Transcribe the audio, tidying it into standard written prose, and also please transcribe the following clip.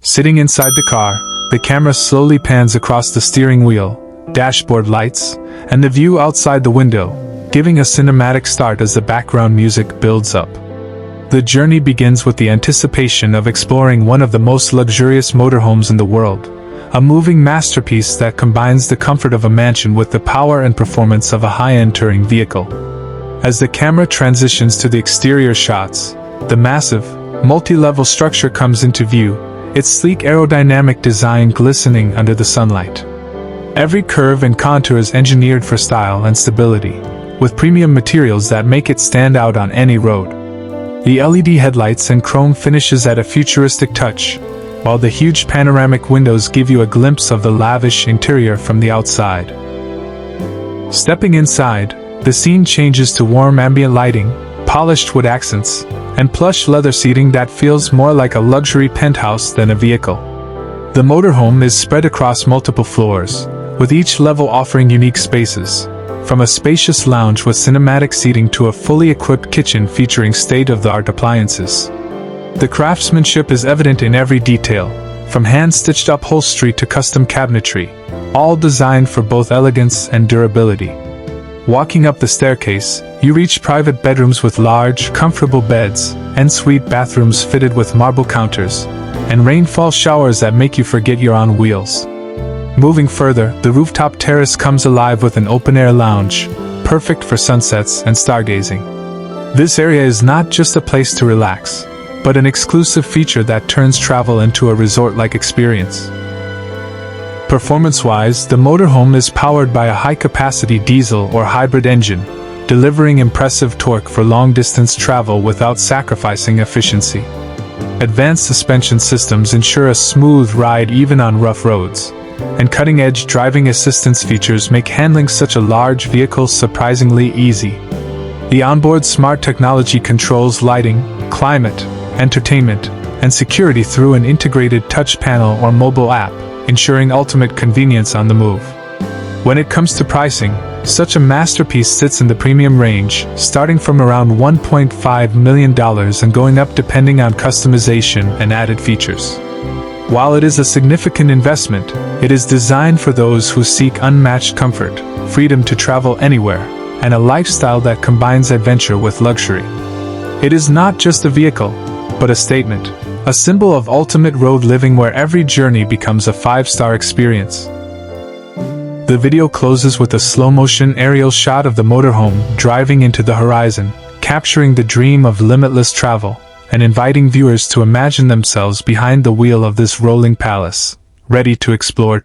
Sitting inside the car, the camera slowly pans across the steering wheel, dashboard lights, and the view outside the window, giving a cinematic start as the background music builds up. The journey begins with the anticipation of exploring one of the most luxurious motorhomes in the world, a moving masterpiece that combines the comfort of a mansion with the power and performance of a high-end touring vehicle. As the camera transitions to the exterior shots, the massive, multi-level structure comes into view, its sleek aerodynamic design glistening under the sunlight. Every curve and contour is engineered for style and stability, with premium materials that make it stand out on any road. The LED headlights and chrome finishes add a futuristic touch, while the huge panoramic windows give you a glimpse of the lavish interior from the outside. Stepping inside, the scene changes to warm ambient lighting, polished wood accents, and plush leather seating that feels more like a luxury penthouse than a vehicle. The motorhome is spread across multiple floors, with each level offering unique spaces, from a spacious lounge with cinematic seating to a fully equipped kitchen featuring state-of-the-art appliances. The craftsmanship is evident in every detail, from hand-stitched upholstery to custom cabinetry, all designed for both elegance and durability. Walking up the staircase, you reach private bedrooms with large, comfortable beds, en-suite bathrooms fitted with marble counters, and rainfall showers that make you forget you're on wheels. Moving further, the rooftop terrace comes alive with an open-air lounge, perfect for sunsets and stargazing. This area is not just a place to relax, but an exclusive feature that turns travel into a resort-like experience. Performance-wise, the motorhome is powered by a high-capacity diesel or hybrid engine, delivering impressive torque for long-distance travel without sacrificing efficiency. Advanced suspension systems ensure a smooth ride even on rough roads, and cutting-edge driving assistance features make handling such a large vehicle surprisingly easy. The onboard smart technology controls lighting, climate, entertainment, and security through an integrated touch panel or mobile app, ensuring ultimate convenience on the move. When it comes to pricing, such a masterpiece sits in the premium range, starting from around $1.5 million and going up depending on customization and added features. While it is a significant investment, it is designed for those who seek unmatched comfort, freedom to travel anywhere, and a lifestyle that combines adventure with luxury. It is not just a vehicle, but a statement, a symbol of ultimate road living where every journey becomes a five-star experience. The video closes with a slow-motion aerial shot of the motorhome driving into the horizon, capturing the dream of limitless travel, and inviting viewers to imagine themselves behind the wheel of this rolling palace, ready to explore.